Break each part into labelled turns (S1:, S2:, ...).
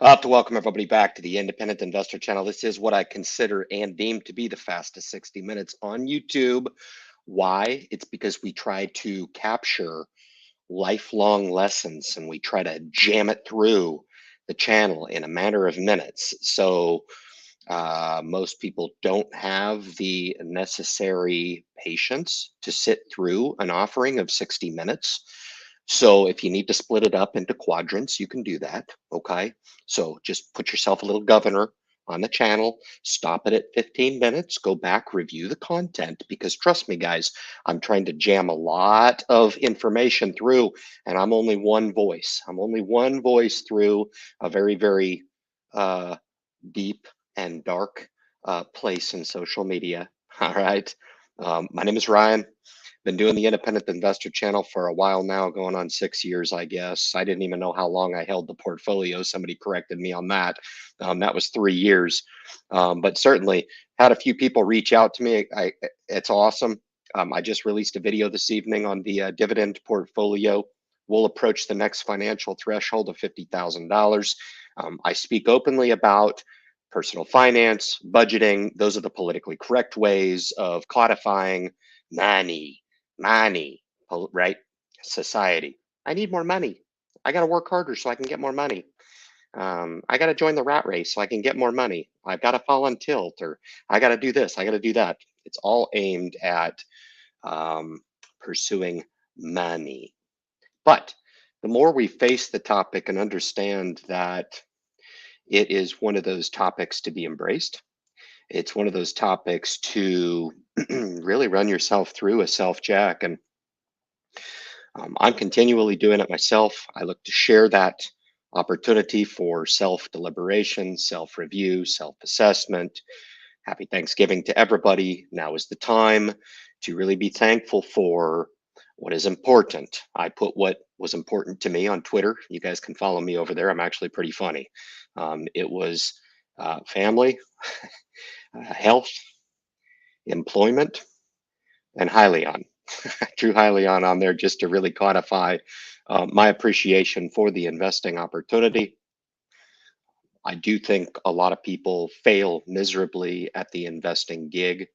S1: I'd like to welcome everybody back to the Independent Investor Channel. This is what I consider and deem to be the fastest 60 minutes on YouTube. Why? It's because we try to capture lifelong lessons and we try to jam it through the channel in a matter of minutes. So most people don't have the necessary patience to sit through an offering of 60 minutes. So if you need to split it up into quadrants, you can do that. Okay. So just put yourself a little governor on the channel, stop it at 15 minutes, go back, review the content, because trust me, guys, I'm trying to jam a lot of information through, and I'm only one voice. I'm only one voice through a very, very deep and dark place in social media. All right. My name is Ryan. Been doing the Independent Investor Channel for a while now, going on 6 years, I guess. I didn't even know how long I held the portfolio. Somebody corrected me on that. That was 3 years. But certainly had a few people reach out to me. It's awesome. I just released a video this evening on the dividend portfolio. We'll approach the next financial threshold of $50,000. I speak openly about personal finance, budgeting. Those are the politically correct ways of codifying money, right? Society. I need more money. I got to work harder so I can get more money. I got to join the rat race so I can get more money. I've got to fall on tilt, or I got to do this. I got to do that. It's all aimed at pursuing money. But the more we face the topic and understand that it is one of those topics to be embraced, it's one of those topics to really run yourself through a self check. And I'm continually doing it myself. I look to share that opportunity for self deliberation, self review, self assessment. Happy Thanksgiving to everybody. Now is the time to really be thankful for what is important. I put what was important to me on Twitter. You guys can follow me over there. I'm actually pretty funny. It was family, health, employment, and Hyliion. I drew Hyliion on there just to really codify my appreciation for the investing opportunity. I do think a lot of people fail miserably at the investing gig.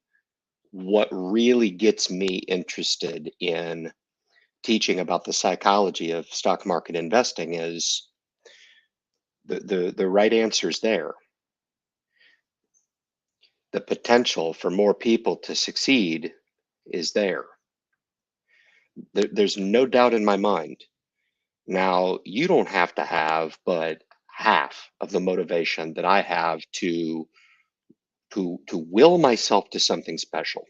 S1: What really gets me interested in teaching about the psychology of stock market investing is the right answer is there. The potential for more people to succeed is there. There's no doubt in my mind. Now, you don't have to have but half of the motivation that I have to will myself to something special.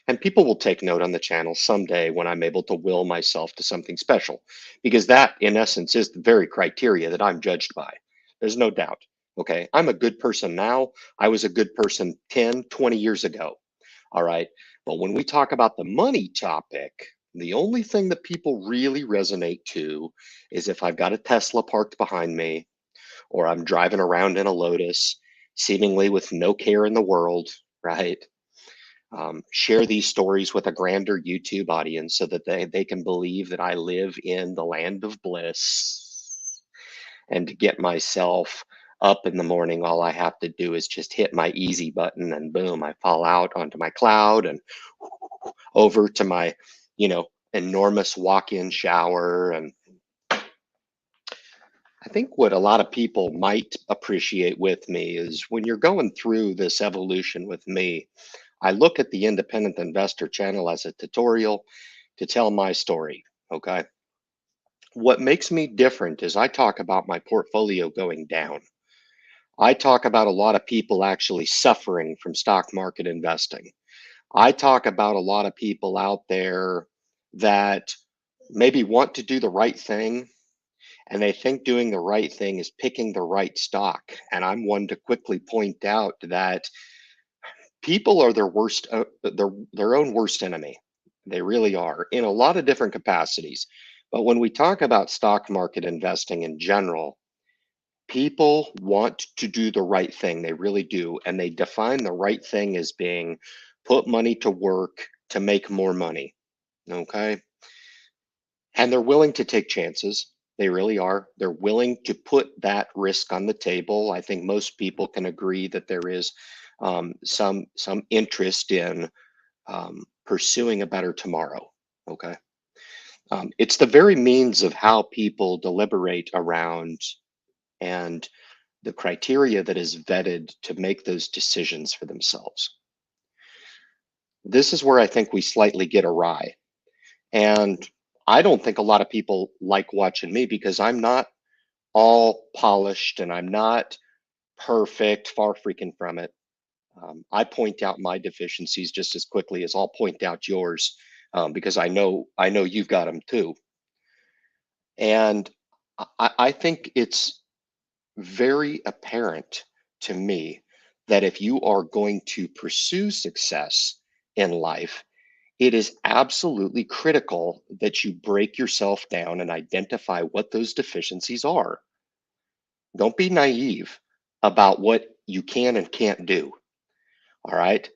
S1: And people will take note on the channel someday when I'm able to will myself to something special, because that, in essence, is the very criteria that I'm judged by. There's no doubt. Okay. I'm a good person now. I was a good person 10, 20 years ago. All right. But when we talk about the money topic, the only thing that people really resonate to is if I've got a Tesla parked behind me, or I'm driving around in a Lotus, seemingly with no care in the world, right? Share these stories with a grander YouTube audience so that they can believe that I live in the land of bliss. And to get myself up in the morning, all I have to do is just hit my easy button and boom, I fall out onto my cloud and over to my, enormous walk-in shower. And I think what a lot of people might appreciate with me is when you're going through this evolution with me, I look at the Independent Investor Channel as a tutorial to tell my story. Okay. What makes me different is I talk about my portfolio going down. I talk about a lot of people actually suffering from stock market investing. I talk about a lot of people out there that maybe want to do the right thing, and they think doing the right thing is picking the right stock. And I'm one to quickly point out that people are their worst, their own worst enemy. They really are in a lot of different capacities. But when we talk about stock market investing in general, people want to do the right thing. They really do. And they define the right thing as being put money to work to make more money. Okay. And they're willing to take chances. They really are. They're willing to put that risk on the table. I think most people can agree that there is some interest in pursuing a better tomorrow. Okay. It's the very means of how people deliberate around and the criteria that is vetted to make those decisions for themselves. This is where I think we slightly get awry. And I don't think a lot of people like watching me because I'm not all polished and I'm not perfect, far freaking from it. I point out my deficiencies just as quickly as I'll point out yours, because I know you've got them too. And I think it's very apparent to me that if you are going to pursue success in life, it is absolutely critical that you break yourself down and identify what those deficiencies are. Don't be naive about what you can and can't do. All right.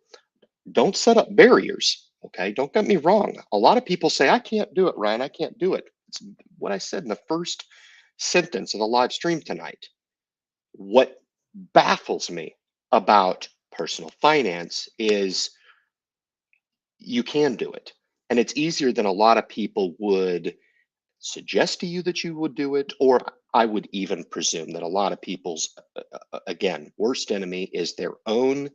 S1: Don't set up barriers. Okay. Don't get me wrong. A lot of people say, I can't do it, Ryan. I can't do it. It's what I said in the first sentence of the live stream tonight. What baffles me about personal finance is you can do it. And it's easier than a lot of people would suggest to you that you would do it, or I would even presume that a lot of people's, again, worst enemy is their own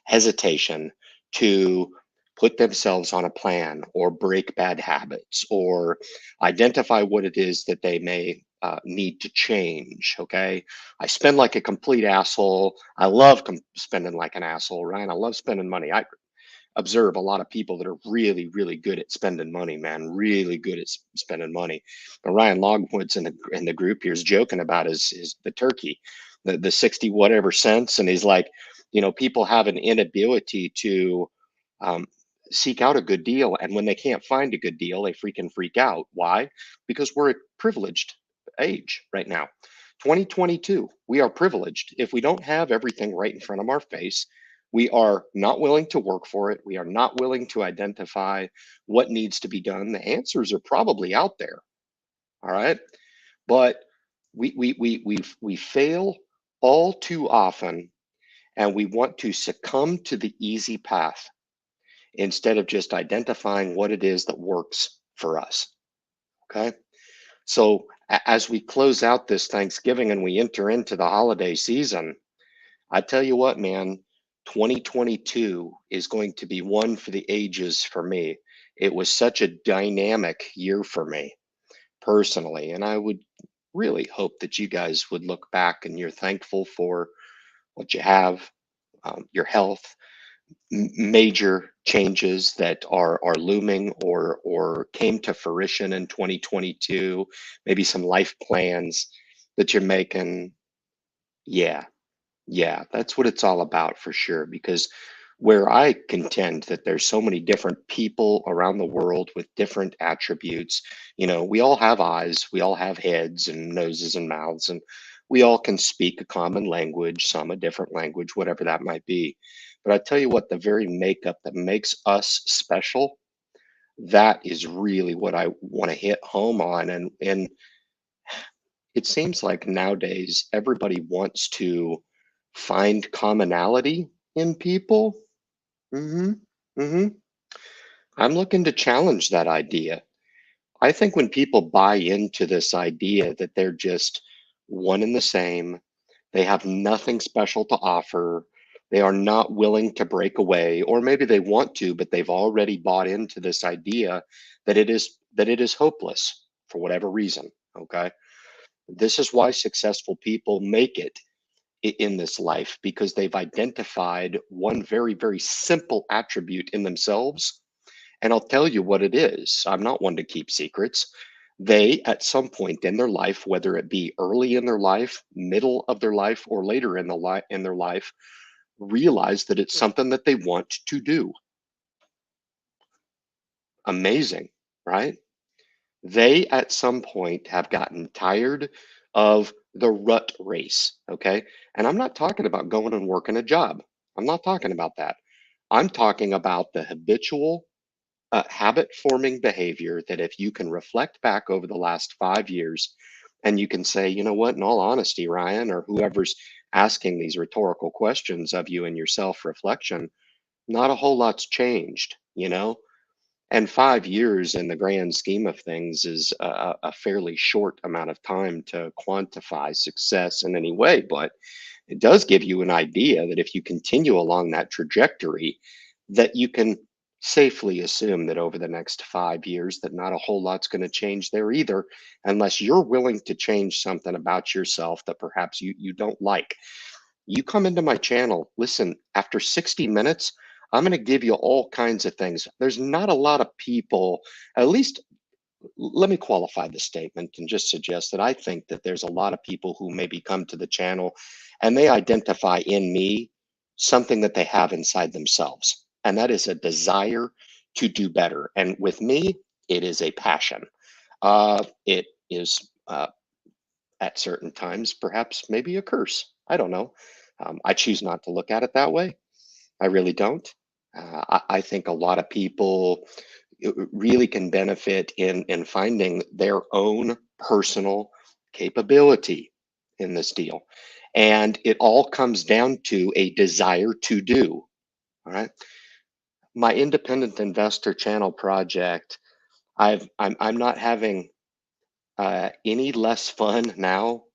S1: hesitation to put themselves on a plan or break bad habits or identify what it is that they may need to change. Okay. I spend like a complete asshole. I love spending like an asshole, Ryan. I love spending money. I observe a lot of people that are really, really good at spending money, man, really good at spending money. And Ryan Longwood's in the group here is joking about his the turkey, the 60 whatever cents, and he's like, people have an inability to um, seek out a good deal, and when they can't find a good deal, they freaking freak out. Why? Because we're at privileged age right now. 2022, we are privileged. If we don't have everything right in front of our face, we are not willing to work for it. We are not willing to identify what needs to be done. The answers are probably out there. All right. But we fail all too often, and we want to succumb to the easy path instead of just identifying what it is that works for us. Okay. So as we close out this Thanksgiving and we enter into the holiday season, I tell you what, man, 2022 is going to be one for the ages for me. It was such a dynamic year for me personally, and I would really hope that you guys would look back and you're thankful for what you have, your health, major changes that are looming or came to fruition in 2022, maybe some life plans that you're making. Yeah, yeah, that's what it's all about for sure. Because where I contend that there's so many different people around the world with different attributes, we all have eyes, we all have heads and noses and mouths, and we all can speak a common language, some a different language, whatever that might be. But I tell you what, the very makeup that makes us special, that is really what I want to hit home on. And it seems like nowadays everybody wants to find commonality in people. hmm hmm I'm looking to challenge that idea. I think when people buy into this idea that they're just one and the same, they have nothing special to offer, they are not willing to break away, or maybe they want to, but they've already bought into this idea that it is hopeless for whatever reason. Okay. This is why successful people make it in this life, because they've identified one very, very simple attribute in themselves. And I'll tell you what it is. I'm not one to keep secrets. They, at some point in their life, whether it be early in their life, middle of their life, or later in their life, realize that it's something that they want to do. Amazing, right? They at some point have gotten tired of the rut race. Okay. And I'm not talking about going and working a job. I'm not talking about that. I'm talking about the habitual habit forming behavior that if you can reflect back over the last 5 years And you can say, you know what, in all honesty, Ryan, or whoever's asking these rhetorical questions of you in your self reflection, not a whole lot's changed, you know? And 5 years in the grand scheme of things is a fairly short amount of time to quantify success in any way. But it does give you an idea that if you continue along that trajectory, that you can safely assume that over the next 5 years that not a whole lot's going to change there either, unless you're willing to change something about yourself that perhaps you don't like. You come into my channel, listen, after 60 minutes, I'm going to give you all kinds of things. There's not a lot of people, at least let me qualify the statement and just suggest that I think that there's a lot of people who maybe come to the channel and they identify in me something that they have inside themselves. And that is a desire to do better. And with me, it is a passion. It is at certain times, perhaps maybe a curse. I don't know. I choose not to look at it that way. I really don't. I think a lot of people really can benefit in finding their own personal capability in this deal. And it all comes down to a desire to do. All right. My independent investor channel project, I'm not having any less fun now.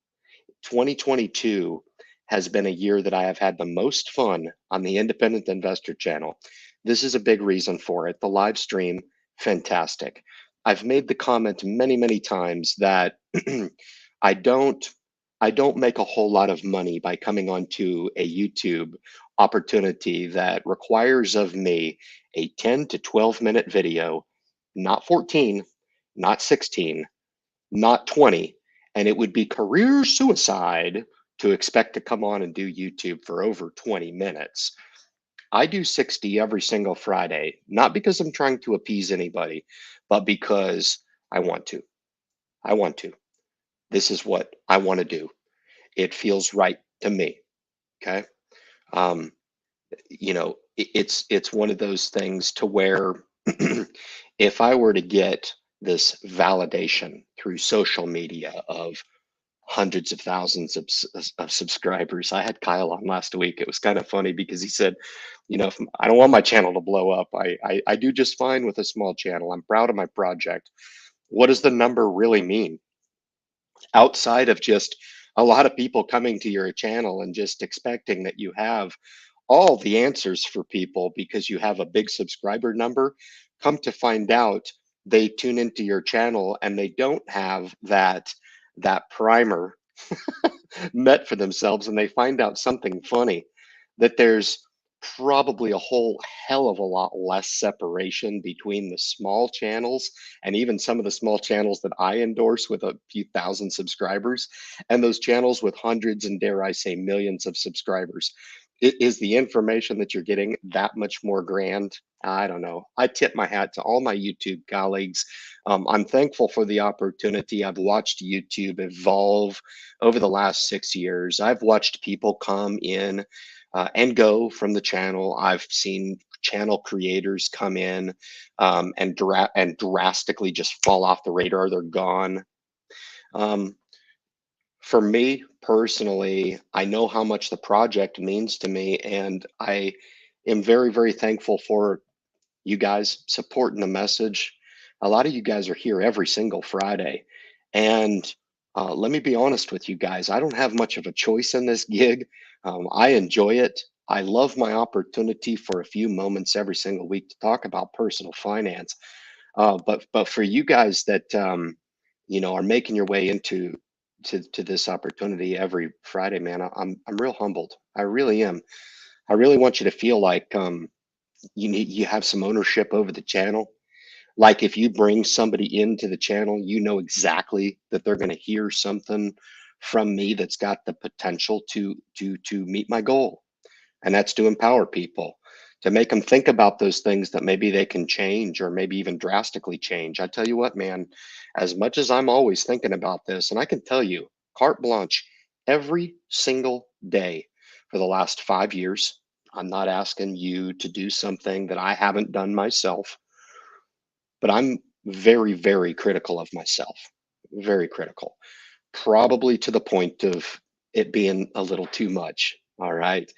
S1: 2022 has been a year that I have had the most fun on the Independent Investor channel. This is a big reason for it. The live stream, fantastic. I've made the comment many, many times that I don't I don't make a whole lot of money by coming onto a YouTube opportunity that requires of me a 10 to 12-minute video, not 14, not 16, not 20, and it would be career suicide to expect to come on and do YouTube for over 20 minutes. I do 60 every single Friday, not because I'm trying to appease anybody, but because I want to. I want to. This is what I want to do. It feels right to me. Okay. Um, it's one of those things to where if I were to get this validation through social media of hundreds of thousands of subscribers. I had Kyle on last week. It was kind of funny because he said, if I don't want my channel to blow up. I do just fine with a small channel. I'm proud of my project. What does the number really mean? Outside of just a lot of people coming to your channel and just expecting that you have all the answers for people because you have a big subscriber number, come to find out they tune into your channel and they don't have that primer met for themselves, and they find out something funny, that there's probably a whole hell of a lot less separation between the small channels and even some of the small channels that I endorse with a few thousand subscribers and those channels with hundreds and, dare I say, millions of subscribers. Is the information that you're getting that much more grand? I don't know. I tip my hat to all my YouTube colleagues. I'm thankful for the opportunity. I've watched YouTube evolve over the last 6 years. I've watched people come in and go from the channel. I've seen channel creators come in and drastically just fall off the radar. They're gone. Um, for me personally, I know how much the project means to me, and I am very, very thankful for you guys supporting the message. A lot of you guys are here every single Friday. And let me be honest with you guys, I don't have much of a choice in this gig. I enjoy it. I love my opportunity for a few moments every single week to talk about personal finance. But for you guys that are making your way to this opportunity every Friday, man, I'm real humbled. I really am. I really want you to feel like you have some ownership over the channel. Like if you bring somebody into the channel, you know exactly that they're going to hear something from me that's got the potential to meet my goal, and that's to empower people, to make them think about those things that maybe they can change or maybe even drastically change. I tell you what, man, as much as I'm always thinking about this, and I can tell you, carte blanche, every single day for the last 5 years, I'm not asking you to do something that I haven't done myself, but I'm very, very critical of myself, very critical. probably to the point of it being a little too much. All right.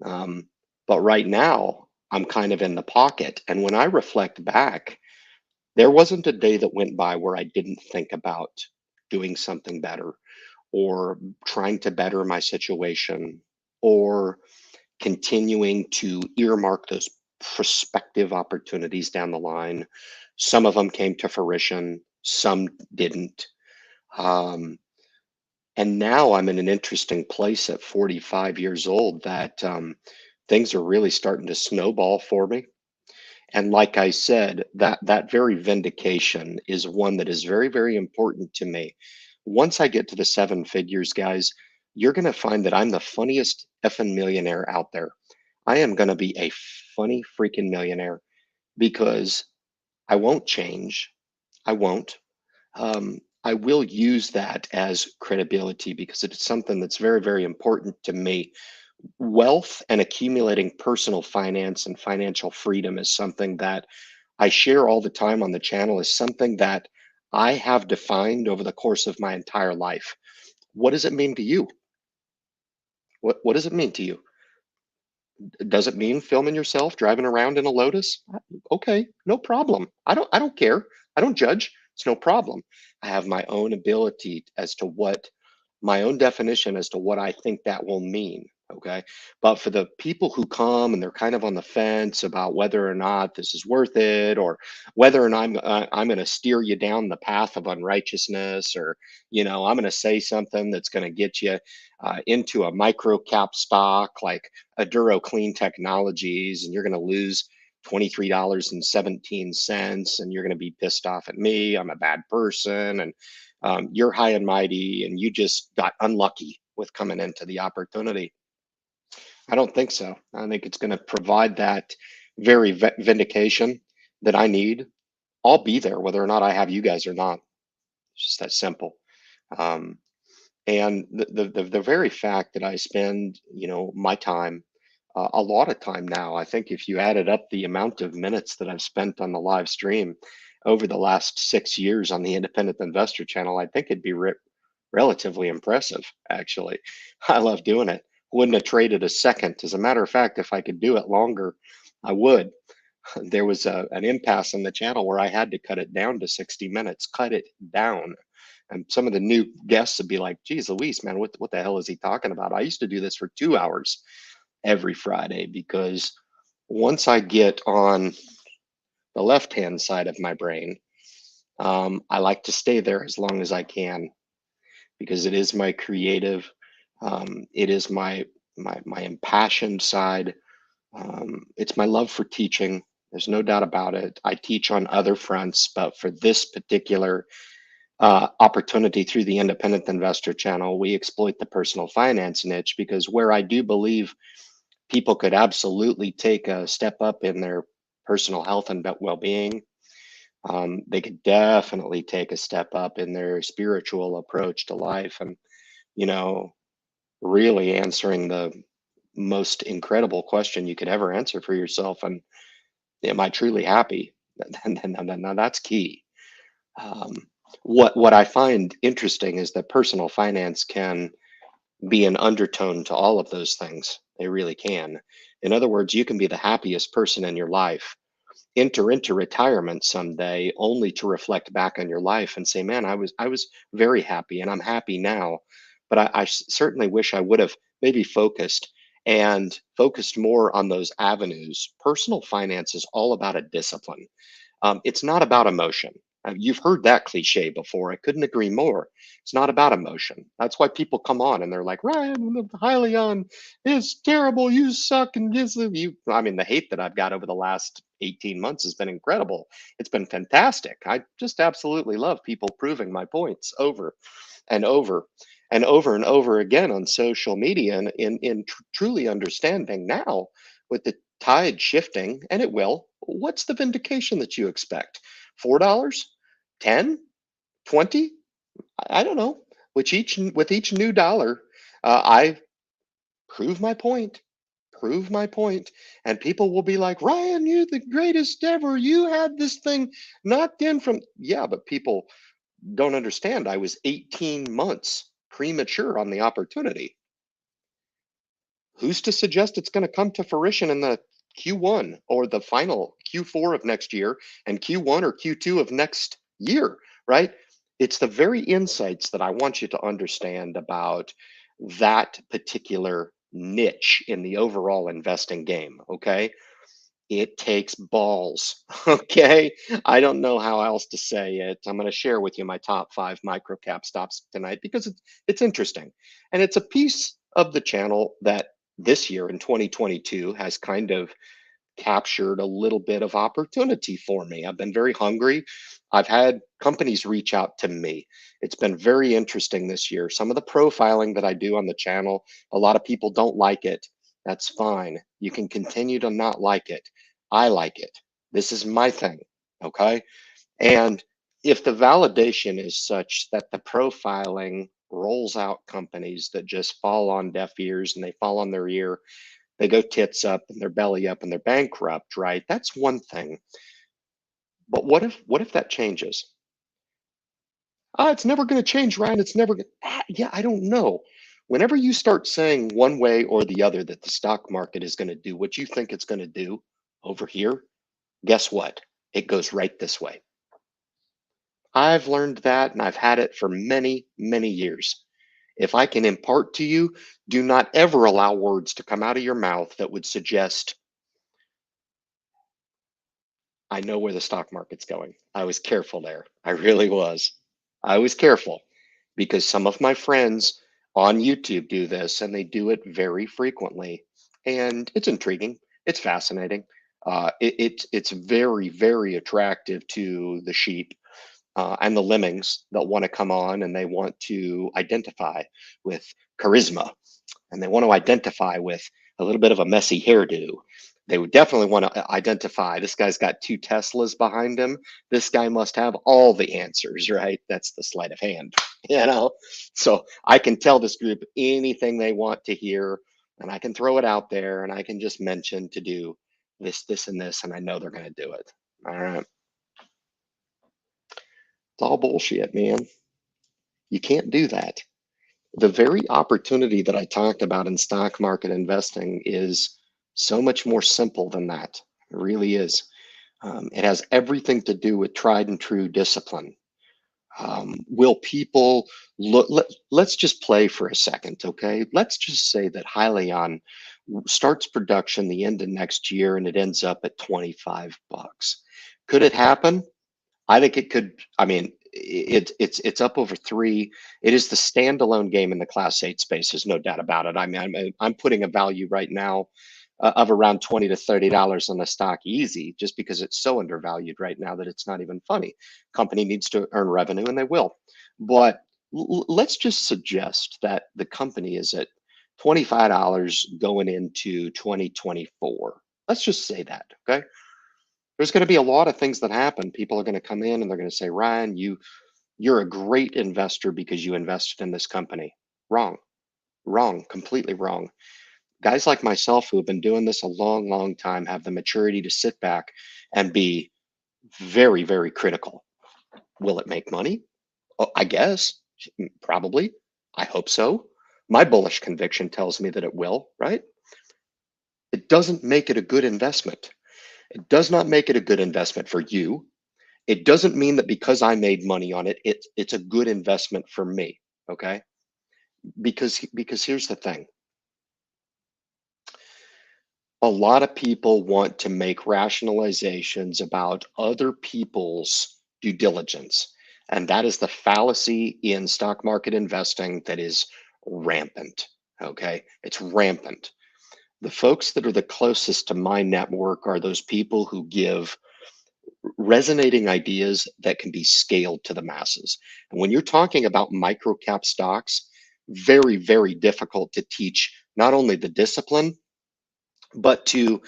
S1: Um, but right now, I'm kind of in the pocket. And when I reflect back, there wasn't a day that went by where I didn't think about doing something better or trying to better my situation or continuing to earmark those prospective opportunities down the line. Some of them came to fruition, some didn't. Um, and now I'm in an interesting place at 45 years old that things are really starting to snowball for me. And like I said, that very vindication is one that is very, very important to me. Once I get to the seven figures, guys, you're going to find that I'm the funniest effing millionaire out there. I am going to be a funny freaking millionaire because I won't change. I won't. I will use that as credibility because it's something that's very, very important to me. Wealth and accumulating personal finance and financial freedom is something that I share all the time on the channel, is something that I have defined over the course of my entire life. What does it mean to you? What does it mean to you? Does it mean filming yourself driving around in a Lotus? Okay, no problem. I don't care. I don't judge. It's no problem. I have my own ability as to what my own definition as to what I think that will mean. Okay. But for the people who come and they're kind of on the fence about whether or not this is worth it, or whether or not I'm going to steer you down the path of unrighteousness, or, I'm going to say something that's going to get you into a micro cap stock like Aduro Clean Technologies, and you're going to lose $23.17, and you're going to be pissed off at me. I'm a bad person, and you're high and mighty, and you just got unlucky with coming into the opportunity. I don't think so. I think it's going to provide that very vindication that I need. I'll be there whether or not I have you guys or not. It's just that simple. Um, and the very fact that I spend, my time, a lot of time now, I think if you added up the amount of minutes that I've spent on the live stream over the last 6 years on the Independent Investor channel, I think it'd be relatively impressive, actually. I love doing it. Wouldn't have traded a second. As a matter of fact, if I could do it longer, I would. There was an impasse on the channel where I had to cut it down to 60 minutes, cut it down. And some of the new guests would be like, geez, Luis, man, what the hell is he talking about? I used to do this for 2 hours every Friday because once I get on the left-hand side of my brain, I like to stay there as long as I can because it is my creative, it is my impassioned side. It's my love for teaching. There's no doubt about it. I teach on other fronts, but for this particular opportunity through the Independent Investor channel, we exploit the personal finance niche because where I do believe people could absolutely take a step up in their personal health and well-being, they could definitely take a step up in their spiritual approach to life, and you know, really answering the most incredible question you could ever answer for yourself, and am I truly happy? And that's key. Um, what I find interesting is that personal finance can be an undertone to all of those things. They really can. In other words, you can be the happiest person in your life, enter into retirement someday only to reflect back on your life and say, man, I was very happy and I'm happy now. But I certainly wish I would have maybe focused more on those avenues. Personal finance is all about a discipline. It's not about emotion. You've heard that cliche before. I couldn't agree more. It's not about emotion. That's why people come on and they're like, Ryan, the Hyliion is terrible. You suck. And this, you, I mean, the hate that I've got over the last 18 months has been incredible. It's been fantastic. I just absolutely love people proving my points over and over and over and over again on social media, and in truly understanding now with the tide shifting, and it will. What's the vindication that you expect? $4? 10? 20? I don't know. With each new dollar, I prove my point. Prove my point. And people will be like, Ryan, you're the greatest ever. You had this thing knocked in from, yeah, but people don't understand. I was 18 months premature on the opportunity. Who's to suggest it's going to come to fruition in the Q1 or the final Q4 of next year and Q1 or Q2 of next year, right? It's the very insights that I want you to understand about that particular niche in the overall investing game, okay? It takes balls. Okay. I don't know how else to say it. I'm going to share with you my top 5 microcap stops tonight because it's interesting. And it's a piece of the channel that this year in 2022 has kind of captured a little bit of opportunity for me. I've been very hungry. I've had companies reach out to me. It's been very interesting this year. Some of the profiling that I do on the channel, a lot of people don't like it. That's fine. You can continue to not like it. I like it. This is my thing. Okay. And if the validation is such that the profiling rolls out companies that just fall on deaf ears and they fall on their ear, they go tits up and their belly up and they're bankrupt, right? That's one thing. But what if that changes? It's never going to change, Ryan. It's never going yeah, I don't know. Whenever you start saying one way or the other that the stock market is going to do what you think it's going to do over here, guess what? It goes right this way. I've learned that and I've had it for many, many years. If I can impart to you, do not ever allow words to come out of your mouth that would suggest I know where the stock market's going. I was careful there. I really was. I was careful because some of my friends on YouTube do this and they do it very frequently. And it's intriguing. It's fascinating. It's very, very attractive to the sheep and the lemmings that want to come on and they want to identify with charisma and they want to identify with a little bit of a messy hairdo. They would definitely want to identify this guy's got 2 Teslas behind him. This guy must have all the answers, right? That's the sleight of hand, you know? So I can tell this group anything they want to hear, and I can throw it out there, and I can just mention to do this, this, and this, and I know they're going to do it. All right. It's all bullshit, man. You can't do that. The very opportunity that I talked about in stock market investing is so much more simple than that. It really is. It has everything to do with tried and true discipline. Will people look? Let's just play for a second, okay? Let's just say that Hyliion starts production the end of next year and it ends up at 25 bucks. Could it happen? I think it could. I mean, it's up over 3. It is the standalone game in the Class 8 space. There's no doubt about it. I mean, I'm putting a value right now of around $20 to $30 on the stock easy, just because it's so undervalued right now that it's not even funny. Company needs to earn revenue, and they will. But let's just suggest that the company is at $25 going into 2024. Let's just say that, okay? There's going to be a lot of things that happen. People are going to come in and they're going to say, Ryan, you're a great investor because you invested in this company. Wrong, wrong, completely wrong. Guys like myself who have been doing this a long, long time have the maturity to sit back and be very, very critical. Will it make money? Oh, I guess, probably. I hope so. My bullish conviction tells me that it will, right? It doesn't make it a good investment. It does not make it a good investment for you. It doesn't mean that because I made money on it, it's a good investment for me. Okay. Because here's the thing. A lot of people want to make rationalizations about other people's due diligence. And that is the fallacy in stock market investing that is rampant. Okay. It's rampant. The folks that are the closest to my network are those people who give resonating ideas that can be scaled to the masses. And when you're talking about micro cap stocks, very, very difficult to teach not only the discipline, but to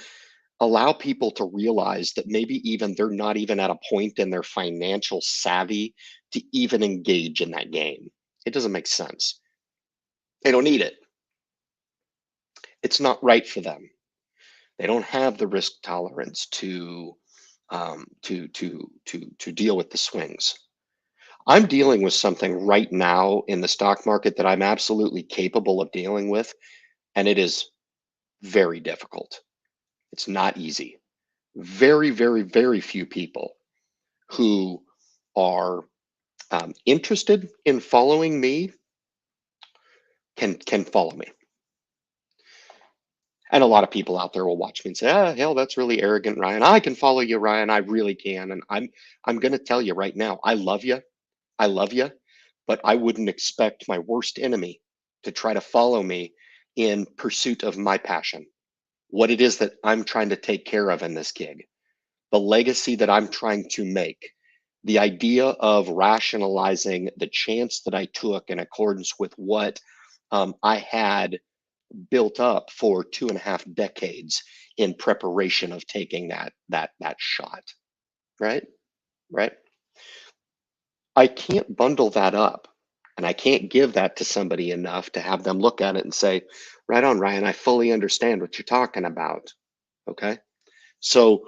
S1: allow people to realize that maybe even they're not even at a point in their financial savvy to even engage in that game. It doesn't make sense. They don't need it. It's not right for them. They don't have the risk tolerance to deal with the swings. I'm dealing with something right now in the stock market that I'm absolutely capable of dealing with, and it is very difficult. It's not easy. Very, very, very few people who are interested in following me can follow me. And a lot of people out there will watch me and say, "Ah, hell, that's really arrogant, Ryan. I can follow you, Ryan. I really can." And I'm going to tell you right now, I love you. I love you, but I wouldn't expect my worst enemy to try to follow me in pursuit of my passion, what it is that I'm trying to take care of in this gig, the legacy that I'm trying to make, the idea of rationalizing the chance that I took in accordance with what I had built up for 2.5 decades in preparation of taking that shot. Right, right. I can't bundle that up, and I can't give that to somebody enough to have them look at it and say, right on, Ryan, I fully understand what you're talking about. Okay. So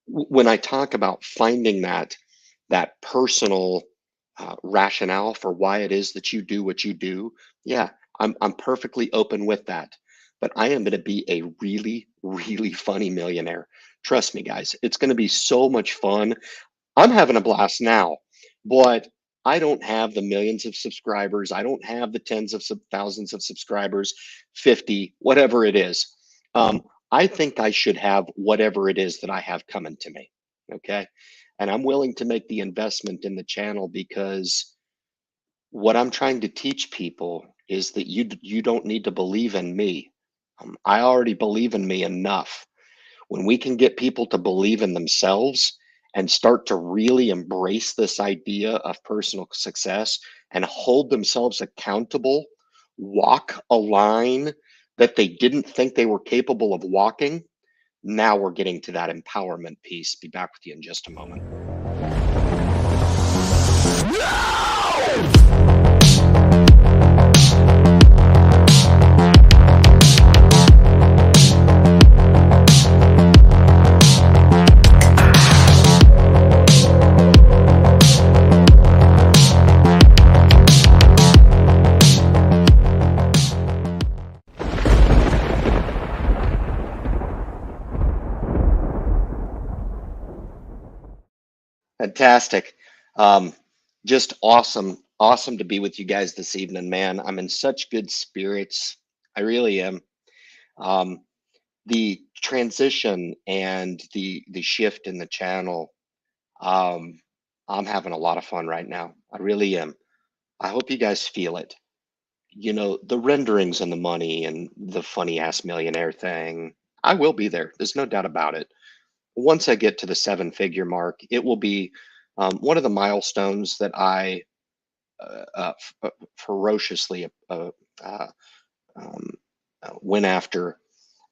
S1: when I talk about finding that personal rationale for why it is that you do what you do, yeah, I'm perfectly open with that. But I am going to be a really, really funny millionaire. Trust me, guys, it's going to be so much fun. I'm having a blast now, but I don't have the millions of subscribers. I don't have the tens of thousands of subscribers, 50, whatever it is. I think I should have whatever it is that I have coming to me. Okay. And I'm willing to make the investment in the channel because what I'm trying to teach people is that you don't need to believe in me. I already believe in me enough. When we can get people to believe in themselves and start to really embrace this idea of personal success and hold themselves accountable, walk a line that they didn't think they were capable of walking, now we're getting to that empowerment piece. Be back with you in just a moment. Fantastic. Um, just awesome. Awesome to be with you guys this evening, man. I'm in such good spirits. I really am. Um, the transition and the shift in the channel, um, I'm having a lot of fun right now. I really am. I hope you guys feel it. You know, the renderings and the money and the funny ass millionaire thing. I will be there. There's no doubt about it. Once I get to the 7-figure mark, it will be one of the milestones that I ferociously uh, um, went after.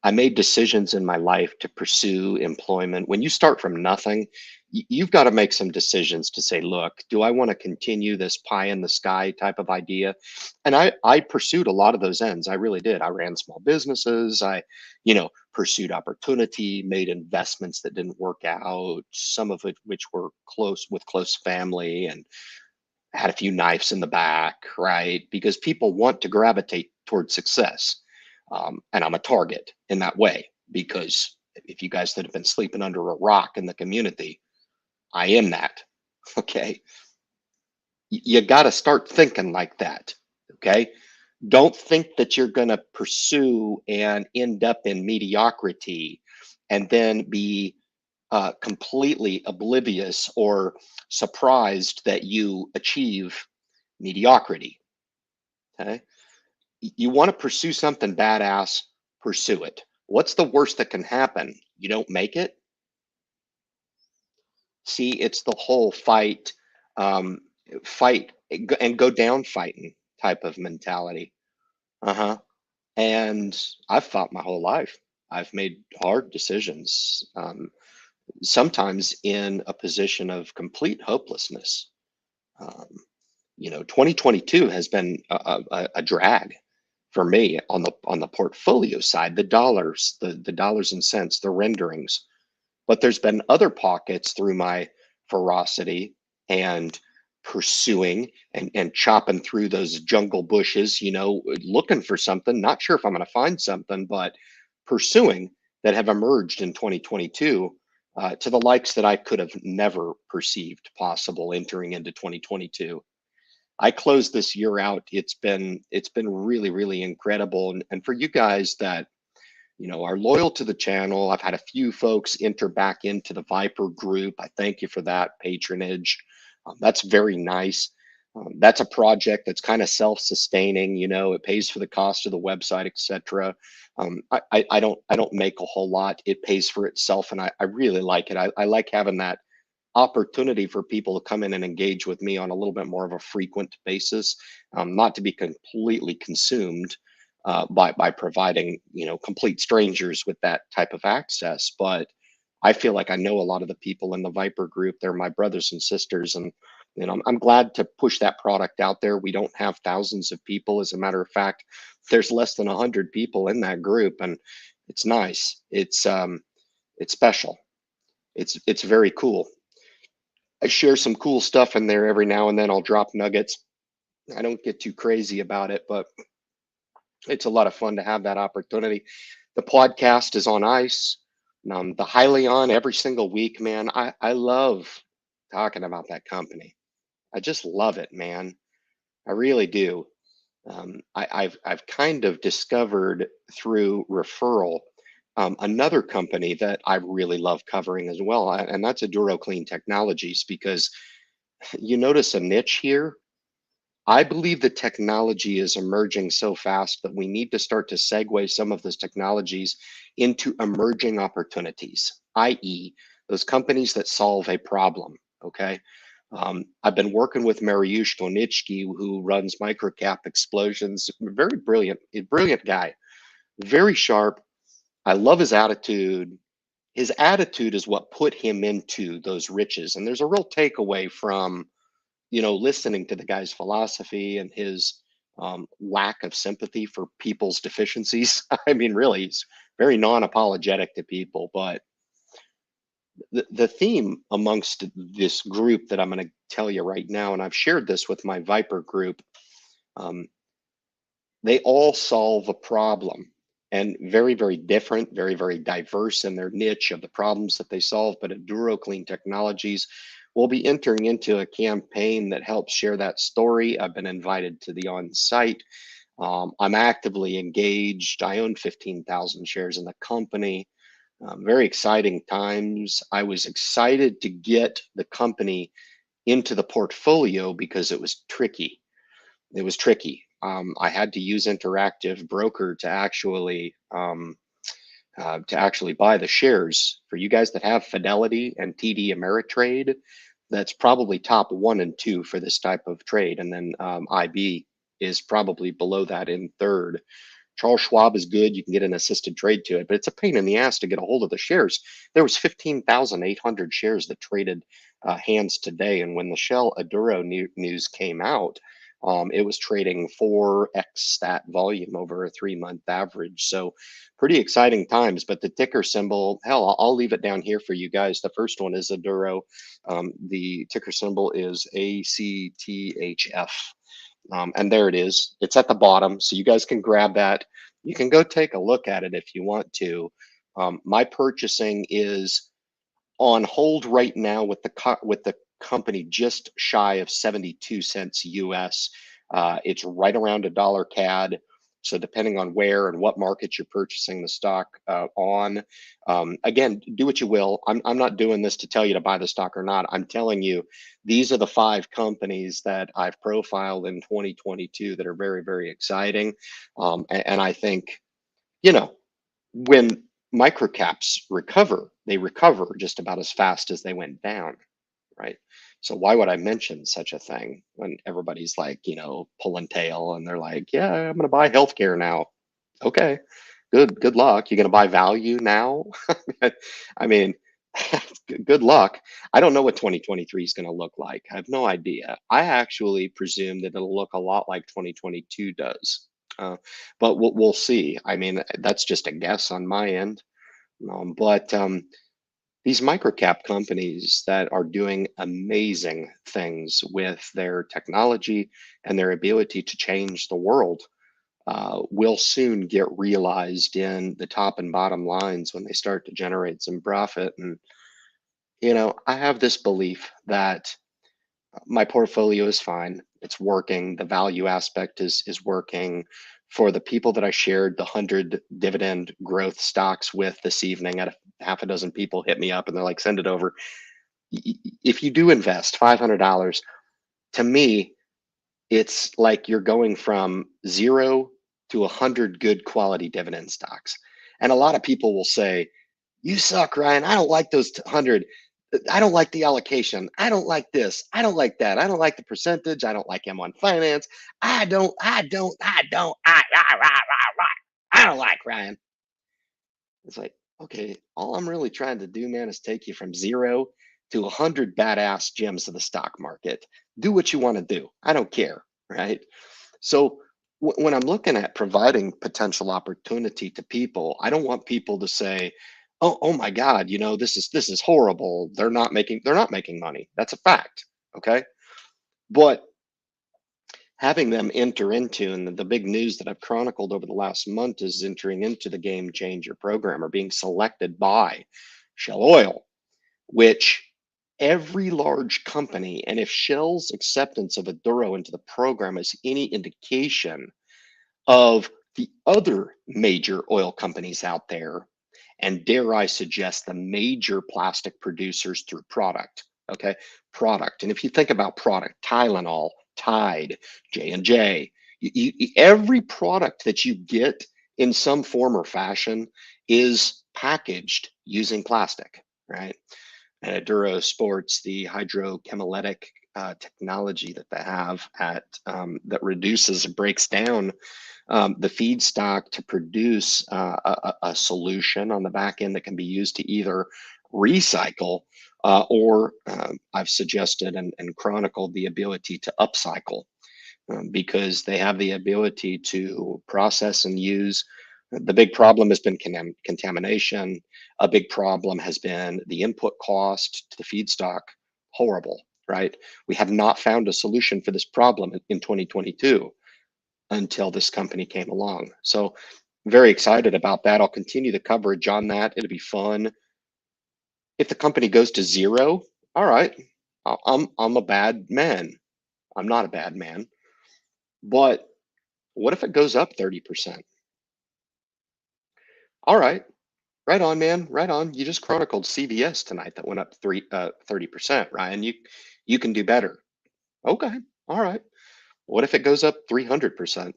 S1: I made decisions in my life to pursue employment. When you start from nothing, you've got to make some decisions to say, look, do I want to continue this pie in the sky type of idea? And I pursued a lot of those ends. I really did. I ran small businesses. I pursued opportunity, made investments that didn't work out, some of it which were close family, and had a few knives in the back, right? Because people want to gravitate towards success. And I'm a target in that way because if you guys that have been sleeping under a rock in the community, I am that. Okay. You got to start thinking like that. Okay. Don't think that you're going to pursue and end up in mediocrity and then be completely oblivious or surprised that you achieve mediocrity. Okay. You want to pursue something badass, pursue it. What's the worst that can happen? You don't make it. See, it's the whole um, fight and go down fighting type of mentality. Uh-huh. And I've fought my whole life. I've made hard decisions, sometimes in a position of complete hopelessness. Um, 2022 has been a drag for me on the portfolio side, the dollars and cents, the renderings. But there's been other pockets through my ferocity and pursuing and chopping through those jungle bushes, looking for something, not sure if I'm going to find something, but pursuing, that have emerged in 2022 to the likes that I could have never perceived possible entering into 2022. I closed this year out. It's been really, really incredible. And for you guys that are loyal to the channel, I've had a few folks enter back into the Viper group. I thank you for that patronage. That's very nice. That's a project that's kind of self-sustaining. It pays for the cost of the website, etc. I don't make a whole lot. It pays for itself, and I really like it. I like having that opportunity for people to come in and engage with me on a little bit more of a frequent basis, not to be completely consumed by providing complete strangers with that type of access. But I feel like I know a lot of the people in the Viper group. They're my brothers and sisters, and I'm glad to push that product out there. We don't have thousands of people. As a matter of fact, there's less than 100 people in that group, and it's nice. It's special. It's very cool. I share some cool stuff in there every now and then. I'll drop nuggets. I don't get too crazy about it, but it's a lot of fun to have that opportunity. The podcast is on ice. The Hyliion every single week, man. I love talking about that company. I just love it, man. I really do. I've kind of discovered through referral another company that I really love covering as well, and that's Aduro Clean Technologies, because you notice a niche here. I believe the technology is emerging so fast that we need to start to segue some of those technologies into emerging opportunities, i.e., those companies that solve a problem. Okay. I've been working with 𝑪𝑎𝑛𝓋𝑎, who runs Microcap Explosions. Very brilliant, a brilliant guy, very sharp. I love his attitude. His attitude is what put him into those riches. And there's a real takeaway from listening to the guy's philosophy and his lack of sympathy for people's deficiencies. I mean, really, he's very non-apologetic to people. But the theme amongst this group that I'm going to tell you right now, and I've shared this with my Viper group, um, they all solve a problem, and very, very different, very, very diverse in their niche of the problems that they solve. But at Duro Clean Technologies, we'll be entering into a campaign that helps share that story. I've been invited to the on-site. I'm actively engaged. I own 15,000 shares in the company. Very exciting times. I was excited to get the company into the portfolio because it was tricky. It was tricky. I had to use Interactive Broker to actually buy the shares. For you guys that have Fidelity and TD Ameritrade, that's probably top 1 and 2 for this type of trade, and then IB is probably below that in third. Charles Schwab is good. You can get an assisted trade to it, but it's a pain in the ass to get a hold of the shares. There was 15,800 shares that traded hands today, and when the Shell Aduro news came out, it was trading 4x stat volume over a 3-month average. So pretty exciting times. But the ticker symbol, hell, I'll leave it down here for you guys. The first one is Aduro. The ticker symbol is ACTHF. And there it is. It's at the bottom, so you guys can grab that. You can go take a look at it if you want to. My purchasing is on hold right now with the company just shy of 72 cents US. It's right around $1 CAD. So depending on where and what market you're purchasing the stock on, again, do what you will. I'm not doing this to tell you to buy the stock or not. I'm telling you, these are the 5 companies that I've profiled in 2022 that are very, very exciting. And I think, when microcaps recover, they recover just about as fast as they went down, right? So why would I mention such a thing when everybody's like, pulling tail and they're like, yeah, I'm going to buy healthcare now. Okay, good luck. You're going to buy value now? I mean, good luck. I don't know what 2023 is going to look like. I have no idea. I actually presume that it'll look a lot like 2022 does. But we'll see. I mean, that's just a guess on my end. But these microcap companies that are doing amazing things with their technology and their ability to change the world will soon get realized in the top and bottom lines when they start to generate some profit. And, I have this belief that my portfolio is fine. It's working. The value aspect is working. For the people that I shared the 100 dividend growth stocks with this evening, at a half a dozen people hit me up and they're like, send it over. If you do invest $500, to me, it's like you're going from 0 to 100 good quality dividend stocks. And a lot of people will say, you suck, Ryan. I don't like those 100. I don't like the allocation. I don't like this. I don't like that. I don't like the percentage. I don't like M1 finance. I don't like Ryan. It's like, okay, all I'm really trying to do, man, is take you from 0 to 100 badass gems of the stock market. Do what you want to do. I don't care, right? So when I'm looking at providing potential opportunity to people, I don't want people to say, "Oh my God, this is horrible. They're not making money." That's a fact, okay? But having them enter into, and the big news that I've chronicled over the last month is entering into the Game Changer program or being selected by Shell Oil, which every large company, and if Shell's acceptance of Aduro into the program is any indication of the other major oil companies out there, and dare I suggest the major plastic producers through product. Okay, product. And if you think about product, Tylenol, Tide, J&J, every product that you get in some form or fashion is packaged using plastic, right? And Aduro sports the hydrochemolytic technology that they have that reduces and breaks down the feedstock to produce a solution on the back end that can be used to either recycle or I've suggested and chronicled the ability to upcycle because they have the ability to process and use. The big problem has been contamination. A big problem has been the input cost to the feedstock. Horrible, right? We have not found a solution for this problem in 2022 until this company came along. So very excited about that. I'll continue the coverage on that. It'll be fun. If the company goes to 0, all right, I'm a bad man. I'm not a bad man. But what if it goes up 30%? All right, right on, man. Right on. You just chronicled CVS tonight that went up 30%, Ryan. You can do better. Okay. All right. What if it goes up 300%?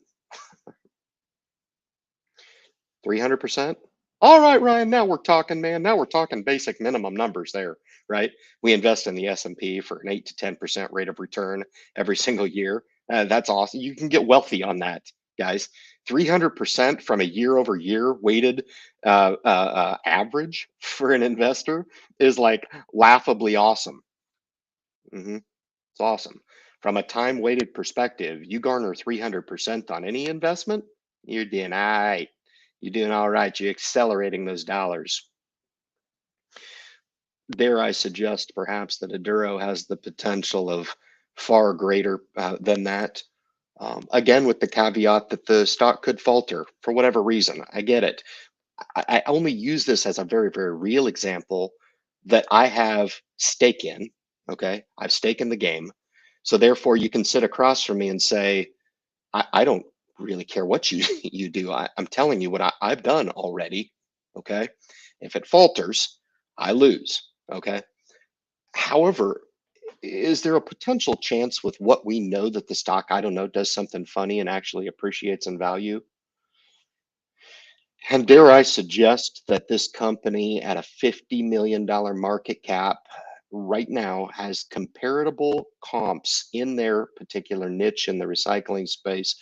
S1: 300%? All right, Ryan, now we're talking, man. Now we're talking basic minimum numbers there, right? We invest in the S&P for an 8 to 10% rate of return every single year. That's awesome. You can get wealthy on that, guys. 300% from a year over year weighted average for an investor is like laughably awesome. It's awesome. From a time weighted perspective, you garner 300% on any investment, you're doing all right. You're doing all right. You're accelerating those dollars. Dare I suggest perhaps that Aduro has the potential of far greater than that? Again, with the caveat that the stock could falter for whatever reason. I get it. I only use this as a very, very real example that I have stake in. Okay. I've stake in the game. So therefore, you can sit across from me and say, I don't really care what you you do. I'm telling you what I've done already. Okay. If it falters, I lose. Okay. However, is there a potential chance with what we know that the stock, I don't know, does something funny and actually appreciates in value? And dare I suggest that this company at a $50 million market cap right now has comparable comps in their particular niche in the recycling space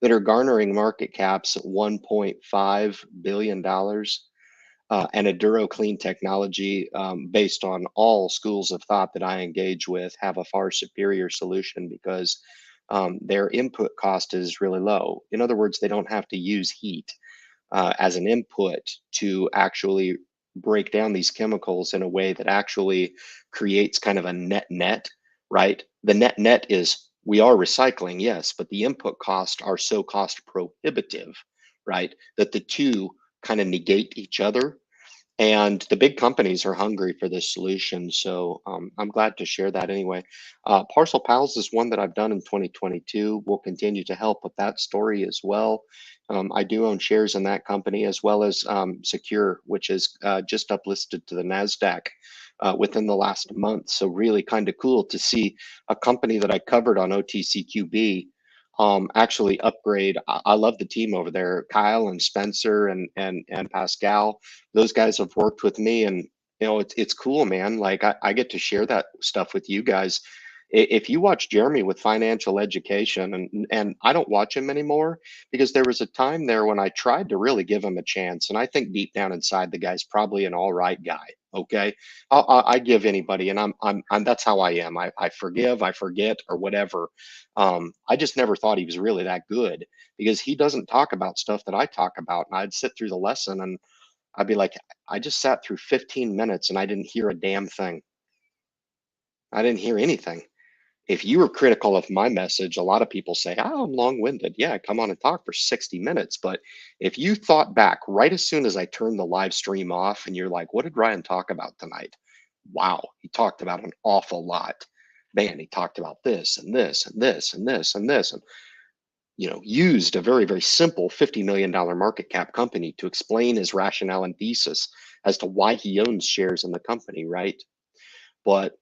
S1: that are garnering market caps at $1.5 billion. And Aduro Clean Technology, based on all schools of thought that I engage with, have a far superior solution because their input cost is really low. In other words, they don't have to use heat as an input to actually break down these chemicals in a way that actually creates kind of a net, right? The net is we are recycling, yes, but the input costs are so cost prohibitive, right? That the two kind of negate each other, and the big companies are hungry for this solution. So I'm glad to share that anyway. Parcel Pals is one that I've done in 2022. We'll continue to help with that story as well. I do own shares in that company, as well as Secure, which is just uplisted to the NASDAQ within the last month. So really kind of cool to see a company that I covered on OTCQB actually upgrade. I love the team over there, Kyle and Spencer and Pascal. Those guys have worked with me, and it's cool, man. Like I get to share that stuff with you guys. If you watch Jeremy with financial education, and I don't watch him anymore because there was a time there when I tried to really give him a chance, and I think deep down inside the guy's probably an all right guy. Okay, I give anybody, and I'm that's how I am. I forgive, I forget, or whatever. I just never thought he was really that good because he doesn't talk about stuff that I talk about, and I'd sit through the lesson and I'd be like, I just sat through 15 minutes and I didn't hear a damn thing. I didn't hear anything. If you were critical of my message, a lot of people say, oh, I'm long winded. Yeah, come on and talk for 60 minutes. But if you thought back right as soon as I turned the live stream off and you're like, what did Ryan talk about tonight? Wow, he talked about an awful lot. Man, he talked about this and this and this and this and this. And used a very simple $50 million market cap company to explain his rationale and thesis as to why he owns shares in the company, right? But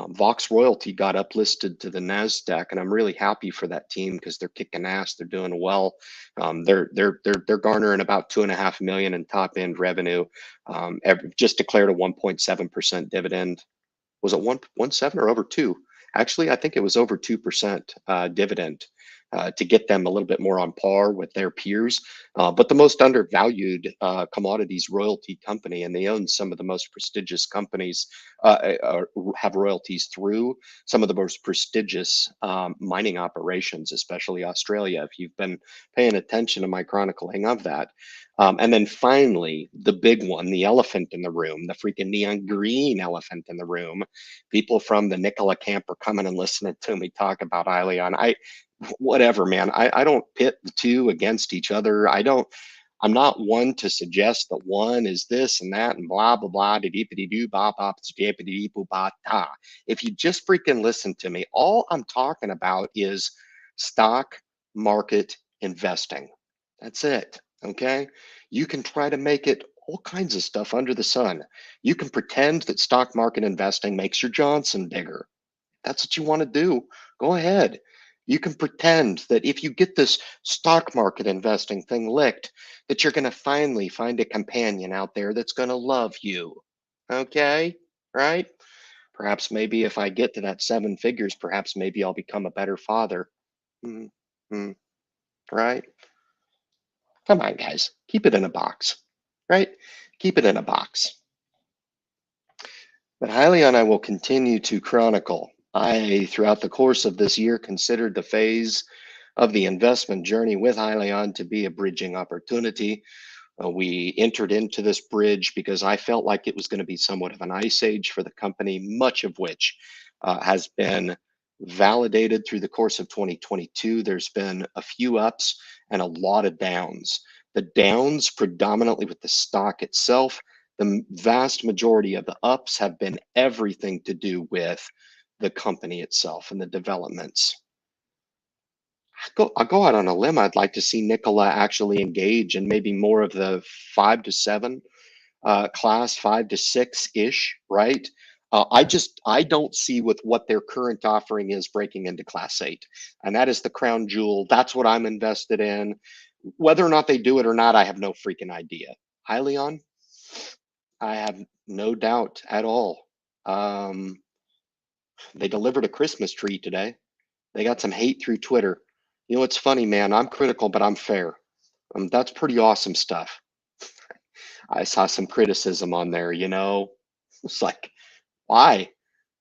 S1: Vox Royalty got uplisted to the Nasdaq, and I'm really happy for that team because they're kicking ass. They're doing well. They're garnering about 2.5 million in top end revenue. Just declared a 1.7% dividend. Was it 1.17 or over two? Actually, I think it was over 2% dividend to get them a little bit more on par with their peers. But the most undervalued commodities royalty company, and they own some of the most prestigious companies, have royalties through some of the most prestigious mining operations, especially Australia, if you've been paying attention to my chronicling of that. And then finally, the big one, the elephant in the room, the freaking neon green elephant in the room. People from the 𝑪𝑎𝑛𝓋𝑎 camp are coming and listening to me talk about Hyliion. Whatever, man. I don't pit the two against each other. I'm not one to suggest that one is this and that and blah blah blah dee ba ba ba ta. If you just freaking listen to me, all I'm talking about is stock market investing. That's it. Okay. You can try to make it all kinds of stuff under the sun. You can pretend that stock market investing makes your Johnson bigger. That's what you want to do. Go ahead. You can pretend that if you get this stock market investing thing licked, that you're going to finally find a companion out there that's going to love you. Okay. Right. Perhaps maybe if I get to that 7 figures, perhaps maybe I'll become a better father. Mm-hmm. Right. Come on, guys, keep it in a box, right? Keep it in a box. But Hyliion, I will continue to chronicle. Throughout the course of this year, considered the phase of the investment journey with Hyliion to be a bridging opportunity. We entered into this bridge because I felt like it was going to be somewhat of an ice age for the company, much of which has been validated through the course of 2022. There's been a few ups and a lot of downs. The downs predominantly with the stock itself. The vast majority of the ups have been everything to do with the company itself and the developments. I'll go out on a limb. I'd like to see 𝑪𝑎𝑛𝓋𝑎 actually engage in maybe more of the 5 to 7 class, 5 to 6-ish, right? I don't see with what their current offering is breaking into class 8. And that is the crown jewel. That's what I'm invested in. Whether or not they do it or not, I have no freaking idea. Hyliion, I have no doubt at all. They delivered a Christmas tree today. They got some hate through Twitter. It's funny, man. I'm critical, but I'm fair. That's pretty awesome stuff. I saw some criticism on there. It's like, why?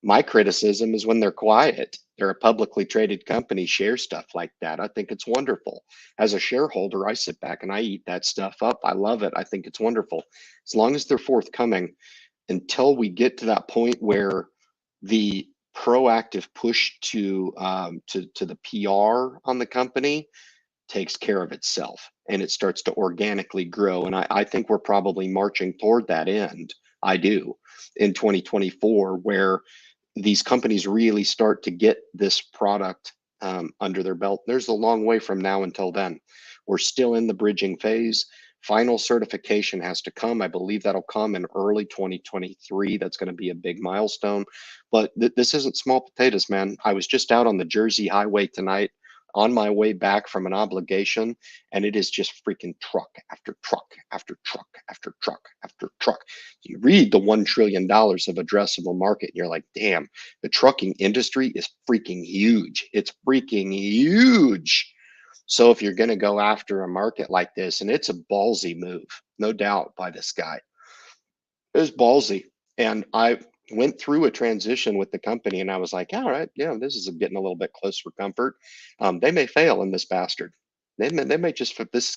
S1: My criticism is when they're quiet. they're a publicly traded company, share stuff like that. I think it's wonderful. As a shareholder, I sit back and I eat that stuff up. I love it. I think it's wonderful. As long as they're forthcoming, until we get to that point where the proactive push to the PR on the company takes care of itself and it starts to organically grow. And I think we're probably marching toward that end. I do, in 2024, where these companies really start to get this product under their belt. There's a long way from now until then. We're still in the bridging phase. Final certification has to come. I believe that'll come in early 2023. That's going to be a big milestone. But this isn't small potatoes, man. I was just out on the Jersey Highway tonight on my way back from an obligation, and it is just freaking truck after truck after truck after truck after truck. You read the $1 trillion of addressable market, and you're like, damn, the trucking industry is freaking huge. It's freaking huge. So if you're going to go after a market like this, and it's a ballsy move, no doubt, by this guy, it was ballsy. And I went through a transition with the company and I was like, all right, yeah, this is getting a little bit close for comfort. They may fail in this bastard. They may just, this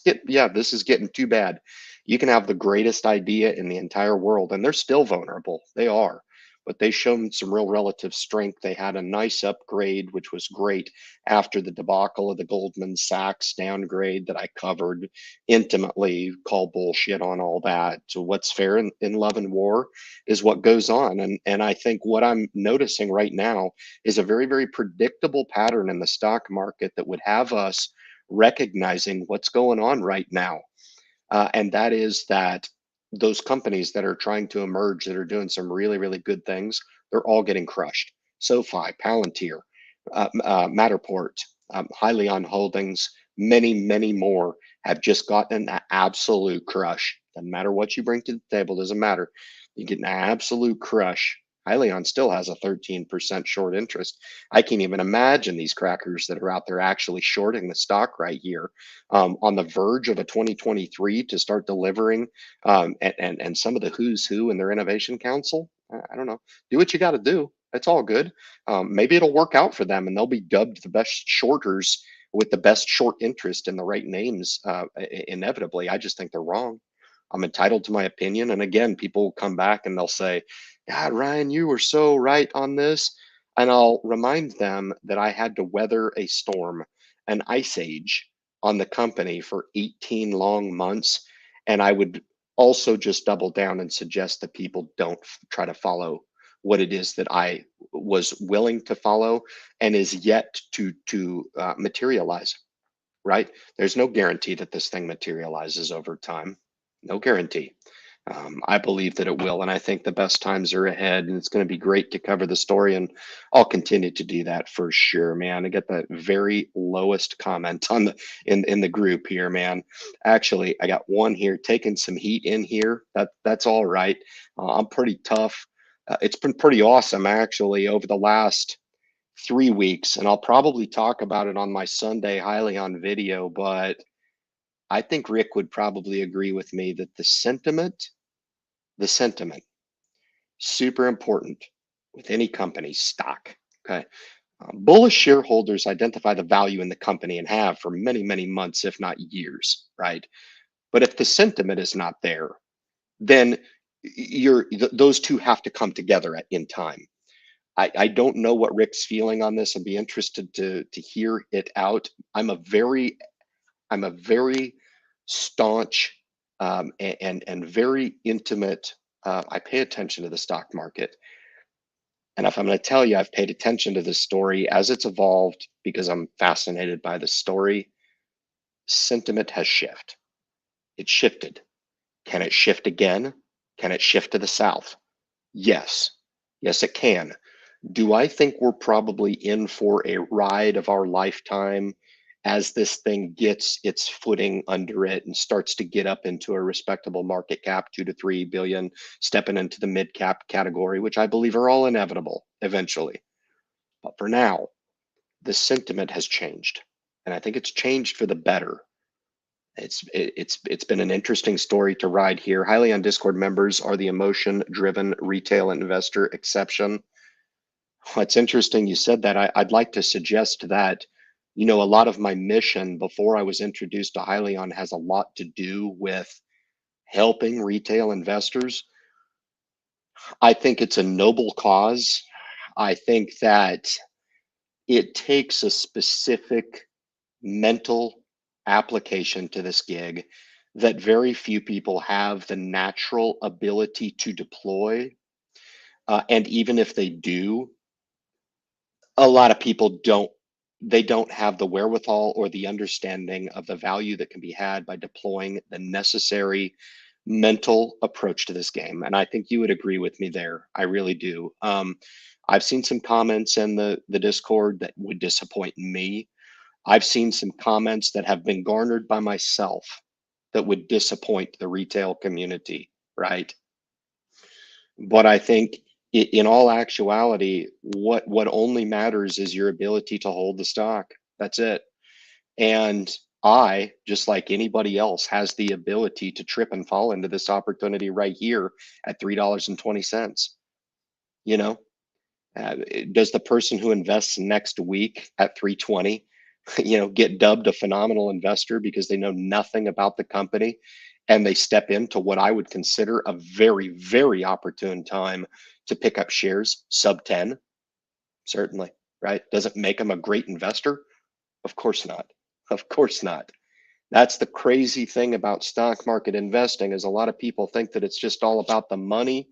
S1: is getting too bad. You can have the greatest idea in the entire world and they're still vulnerable. They are, but they shown some real relative strength. They had a nice upgrade, which was great after the debacle of the Goldman Sachs downgrade that I covered intimately, call bullshit on all that. So what's fair in love and war is what goes on. And I think what I'm noticing right now is a very, very predictable pattern in the stock market that would have us recognizing what's going on right now. And that is that those companies that are trying to emerge, that are doing some really, really good things, they're all getting crushed. SoFi, Palantir, Matterport, Hyliion Holdings, many, many more have just gotten an absolute crush. Doesn't matter what you bring to the table, doesn't matter. You get an absolute crush. Hyliion still has a 13% short interest. I can't even imagine these crackers that are out there actually shorting the stock right here, on the verge of a 2023 to start delivering, and some of the who's who in their innovation council. I don't know. Do what you got to do. It's all good. Maybe it'll work out for them and they'll be dubbed the best shorters with the best short interest in the right names, inevitably. I just think they're wrong. I'm entitled to my opinion. And again, people will come back and they'll say, God, Ryan, you were so right on this. And I'll remind them that I had to weather a storm, an ice age on the company for 18 long months. And I would also just double down and suggest that people don't try to follow what it is that I was willing to follow and is yet to materialize. Right? There's no guarantee that this thing materializes over time. No guarantee. I believe that it will, and I think the best times are ahead, and it's going to be great to cover the story, and I'll continue to do that for sure, man. I get the very lowest comment on the in the group here, man. Actually, I got one here taking some heat in here. That's all right. I'm pretty tough. It's been pretty awesome actually over the last 3 weeks, and I'll probably talk about it on my Sunday Hyliion video, but I think Rick would probably agree with me that the sentiment, super important with any company stock. Okay. Bullish shareholders identify the value in the company and have for many, many months, if not years, right? But if the sentiment is not there, then those two have to come together in time. I don't know what Rick's feeling on this. I'd be interested to hear it out. I'm a very staunch, and very intimate. I pay attention to the stock market, and if I'm going to tell you, I've paid attention to this story as it's evolved because I'm fascinated by the story. Sentiment has shifted. It shifted. Can it shift again? Can it shift to the south? Yes. Yes, it can. Do I think we're probably in for a ride of our lifetime as this thing gets its footing under it and starts to get up into a respectable market cap, 2 to 3 billion, stepping into the mid cap category, which I believe are all inevitable eventually. But for now, the sentiment has changed, and I think it's changed for the better. It's been an interesting story to ride here. Hyliion Discord members are the emotion driven retail investor exception. Well, it's interesting you said that. I'd like to suggest that, a lot of my mission before I was introduced to Hyliion has a lot to do with helping retail investors. I think it's a noble cause. I think that it takes a specific mental application to this gig that very few people have the natural ability to deploy. And even if they do, a lot of people don't have the wherewithal or the understanding of the value that can be had by deploying the necessary mental approach to this game. And I think you would agree with me there. I really do. I've seen some comments in the Discord that would disappoint me. I've seen some comments that have been garnered by myself that would disappoint the retail community, right? But I think in all actuality, what only matters is your ability to hold the stock. That's it. And I, just like anybody else, has the ability to trip and fall into this opportunity right here at $3.20. You know, does the person who invests next week at 320, get dubbed a phenomenal investor because they know nothing about the company and they step into what I would consider a very, very opportune time to pick up shares sub 10? Certainly, right? Does it make them a great investor? Of course not. Of course not. That's the crazy thing about stock market investing is a lot of people think that it's just all about the money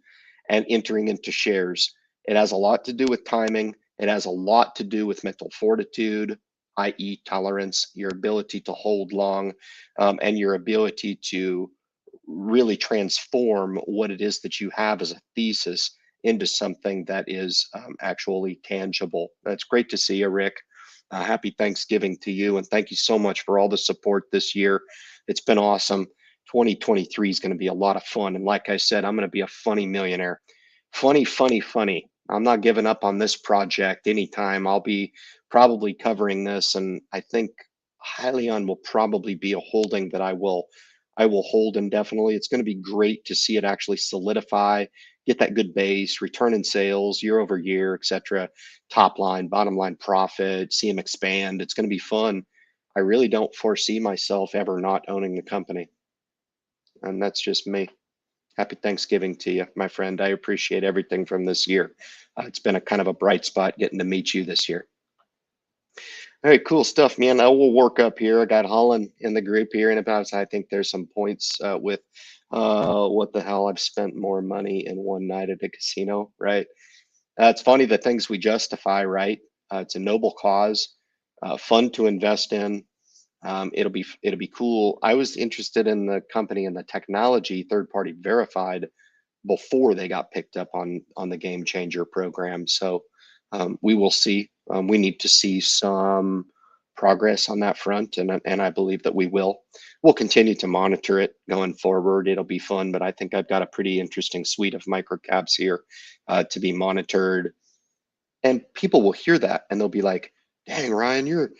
S1: and entering into shares. It has a lot to do with timing. It has a lot to do with mental fortitude, i.e. tolerance, your ability to hold long, and your ability to really transform what it is that you have as a thesis into something that is actually tangible. That's great to see you, Rick. Happy Thanksgiving to you, and thank you so much for all the support this year. It's been awesome. 2023 is going to be a lot of fun, and like I said, I'm going to be a funny millionaire. Funny, funny, funny. I'm not giving up on this project anytime. I'll be probably covering this, and I think Hyliion will probably be a holding that I will hold indefinitely. It's going to be great to see it actually solidify, get that good base, return in sales year over year, et cetera, top line, bottom line profit, see them expand. It's going to be fun. I really don't foresee myself ever not owning the company. And that's just me. Happy Thanksgiving to you, my friend. I appreciate everything from this year. It's been a kind of a bright spot getting to meet you this year. All right, cool stuff, man. I will work up here. I got Holland in the group here, and about I think there's some points with what the hell I've spent more money in one night at a casino, right? It's funny the things we justify, right? It's a noble cause, fun to invest in. It'll be cool. I was interested in the company and the technology, third party verified, before they got picked up on the Game Changer program. So we will see. We need to see some progress on that front, and I believe that we will. We'll continue to monitor it going forward. It'll be fun, but I think I've got a pretty interesting suite of microcaps here to be monitored, and people will hear that and they'll be like, "Dang, Ryan, you're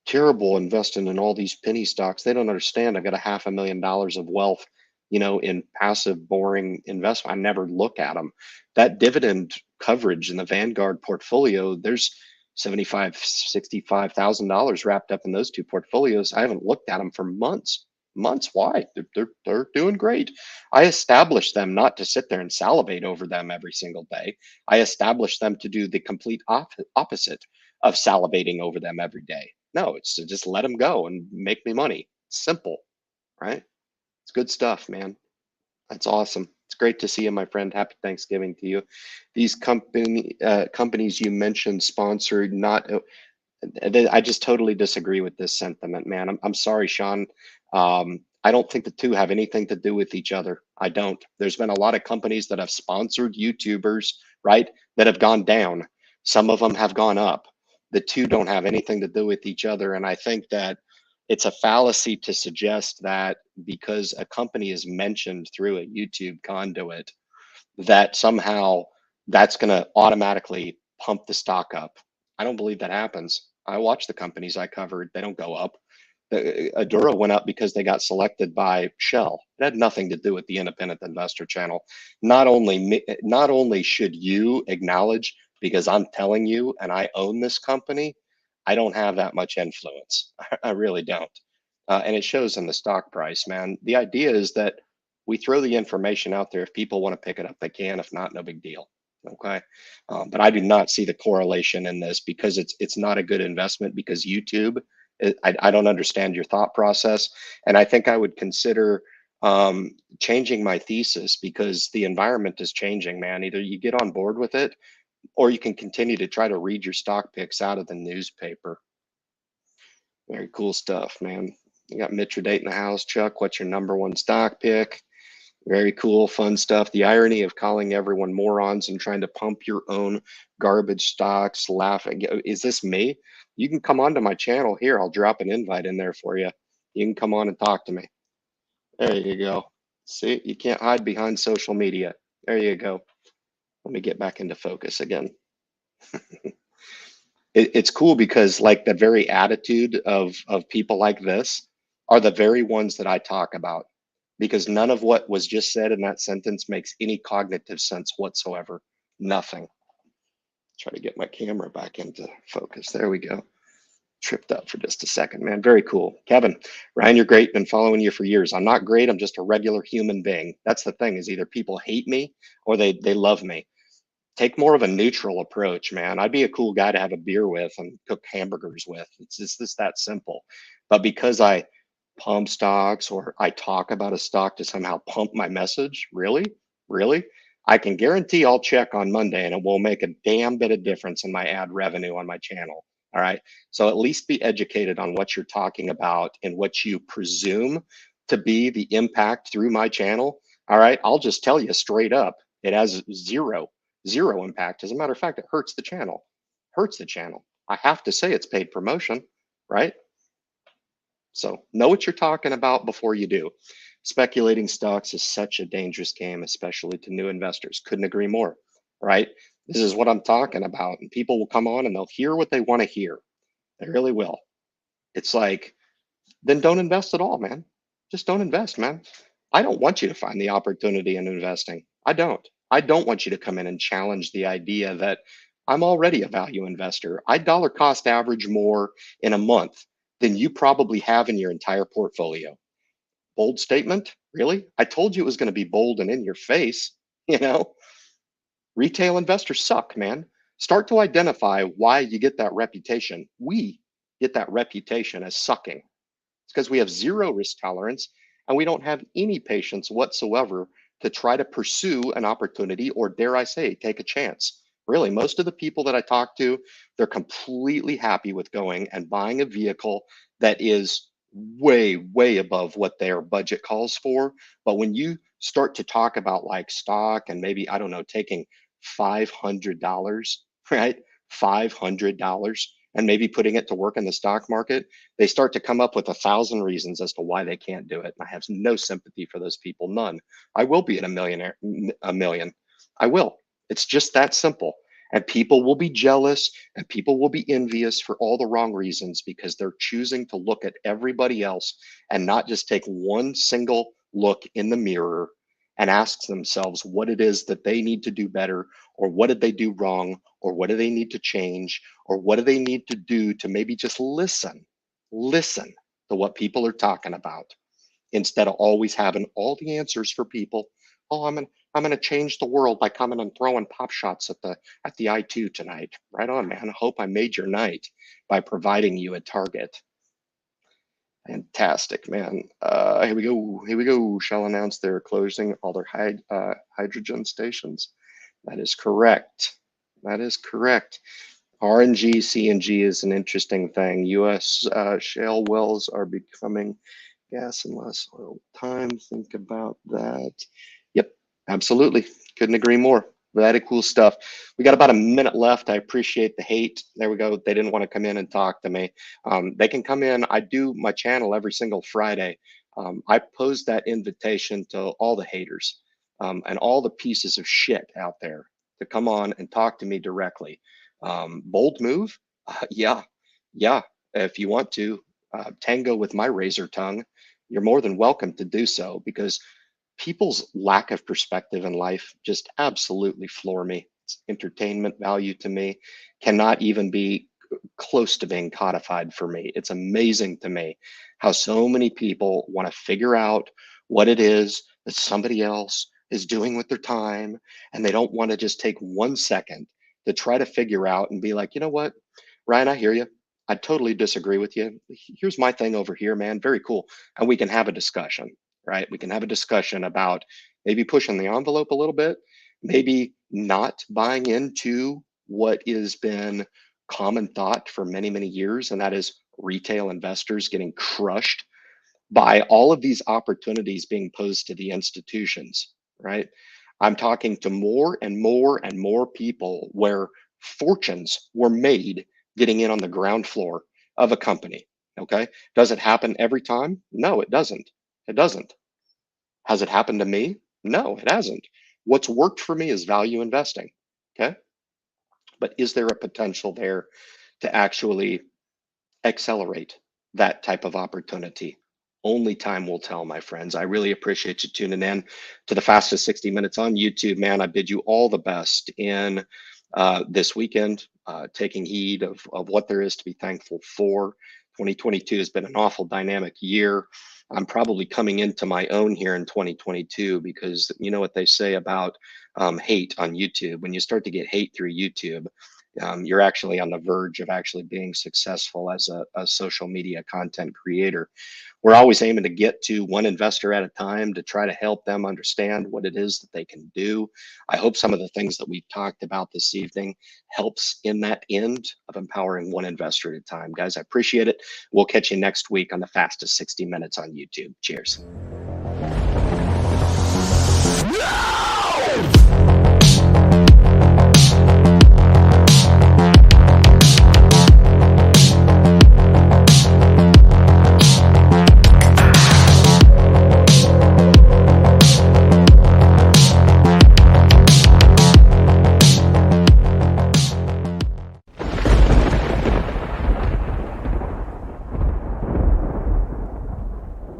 S1: terrible investing in all these penny stocks. They don't understand. I got a $500,000 of wealth, in passive, boring investment. I never look at them. That dividend coverage in the Vanguard portfolio, there's 75, $65,000 wrapped up in those two portfolios. I haven't looked at them for months. Months? Why? They're doing great. I established them not to sit there and salivate over them every single day. I established them to do the complete opposite of salivating over them every day. No, it's to just let them go and make me money. Simple, right? It's good stuff, man. That's awesome. It's great to see you, my friend. Happy Thanksgiving to you. These companies you mentioned sponsored, not. I just totally disagree with this sentiment, man. I'm sorry, Sean. I don't think the two have anything to do with each other. I don't. There's been a lot of companies that have sponsored YouTubers, right, that have gone down. Some of them have gone up. The two don't have anything to do with each other. And I think that it's a fallacy to suggest that because a company is mentioned through a YouTube conduit, that somehow that's going to automatically pump the stock up. I don't believe that happens. I watch the companies I covered, they don't go up. The Adura went up because they got selected by Shell. It had nothing to do with the independent investor channel. Not only should you acknowledge because I'm telling you, and I own this company, I don't have that much influence. I really don't. And it shows in the stock price, man. The idea is that we throw the information out there. If people want to pick it up, they can. If not, no big deal. Okay. But I do not see the correlation in this because it's not a good investment because YouTube, I don't understand your thought process. And I think I would consider changing my thesis because the environment is changing, man. Either you get on board with it or you can continue to try to read your stock picks out of the newspaper. Very cool stuff, man. You got Mithridate in the house. Chuck, what's your number one stock pick? Very cool, fun stuff. The irony of calling everyone morons and trying to pump your own garbage stocks, laughing. Is this me? You can come onto my channel here. I'll drop an invite in there for you. You can come on and talk to me. There you go. See, you can't hide behind social media. There you go. Let me get back into focus again. It's cool because like the very attitude of people like this are the very ones that I talk about because none of what was just said in that sentence makes any cognitive sense whatsoever. Nothing. Try to get my camera back into focus. There we go. Tripped up for just a second, man. Very cool. Kevin, Ryan, you're great. Been following you for years. I'm not great. I'm just a regular human being. That's the thing is either people hate me or they love me. Take more of a neutral approach, man. I'd be a cool guy to have a beer with and cook hamburgers with. It's just that simple. But because I pump stocks or I talk about a stock to somehow pump my message, really, I can guarantee I'll check on Monday and it will make a damn bit of difference in my ad revenue on my channel. All right. So at least be educated on what you're talking about and what you presume to be the impact through my channel. All right. I'll just tell you straight up, it has zero impact. As a matter of fact, it hurts the channel. Hurts the channel. I have to say it's paid promotion, right? So know what you're talking about before you do. Speculating stocks is such a dangerous game, especially to new investors. Couldn't agree more, right? This is what I'm talking about. And people will come on and they'll hear what they want to hear. They really will. It's like, then don't invest at all, man. Just don't invest, man. I don't want you to find the opportunity in investing. I don't. I don't want you to come in and challenge the idea that I'm already a value investor. I dollar cost average more in a month than you probably have in your entire portfolio. Bold statement? Really? I told you it was going to be bold and in your face. You know, retail investors suck, man. Start to identify why you get that reputation. We get that reputation as sucking. It's because we have zero risk tolerance and we don't have any patience whatsoever to try to pursue an opportunity or, dare I say, take a chance. Really, most of the people that I talk to, they're completely happy with going and buying a vehicle that is way above what their budget calls for. But when you start to talk about like stock and maybe, I don't know, taking $500, right? $500 and maybe putting it to work in the stock market, they start to come up with 1,000 reasons as to why they can't do it. And I have no sympathy for those people, none. I will be at a million. I will. It's just that simple. And people will be jealous and people will be envious for all the wrong reasons because they're choosing to look at everybody else and not just take one single look in the mirror and ask themselves what it is that they need to do better, or what did they do wrong, or what do they need to change, or what do they need to do to maybe just listen to what people are talking about instead of always having all the answers for people. Oh, I'm gonna change the world by coming and throwing pop shots at the I2 tonight. Right on, man. I hope I made your night by providing you a target. Fantastic, man. Here we go. Here we go. Shell announce they're closing all their hydrogen stations. That is correct. That is correct. RNG, CNG is an interesting thing. U.S. Shale wells are becoming gas and less oil time. Think about that. Yep, absolutely. Couldn't agree more. Very cool stuff. We got about a minute left. I appreciate the hate. There we go. They didn't want to come in and talk to me. They can come in. I do my channel every single Friday. I pose that invitation to all the haters and all the pieces of shit out there to come on and talk to me directly. Bold move? Yeah. If you want to tango with my razor tongue, you're more than welcome to do so because people's lack of perspective in life just absolutely floor me. It's entertainment value to me, cannot even be close to being codified for me. It's amazing to me how so many people want to figure out what it is that somebody else is doing with their time, and they don't want to just take 1 second to try to figure out and be like, you know what, Ryan, I hear you. I totally disagree with you. Here's my thing over here, man. Very cool. And we can have a discussion, right? We can have a discussion about maybe pushing the envelope a little bit, maybe not buying into what has been common thought for many, many years, and that is retail investors getting crushed by all of these opportunities being posed to the institutions, right? I'm talking to more and more and more people where fortunes were made getting in on the ground floor of a company. Okay. Does it happen every time? No, it doesn't. It doesn't. Has it happened to me? No, it hasn't. What's worked for me is value investing. Okay. But is there a potential there to actually accelerate that type of opportunity? Only time will tell, my friends. I really appreciate you tuning in to the fastest 60 minutes on YouTube, man. I bid you all the best in this weekend, taking heed of what there is to be thankful for. 2022 has been an awful dynamic year. I'm probably coming into my own here in 2022 because you know what they say about hate on YouTube. When you start to get hate through YouTube, you're actually on the verge of actually being successful as a social media content creator. We're always aiming to get to one investor at a time to try to help them understand what it is that they can do. I hope some of the things that we've talked about this evening helps in that end of empowering one investor at a time. Guys, I appreciate it. We'll catch you next week on the fastest 60 minutes on YouTube. Cheers.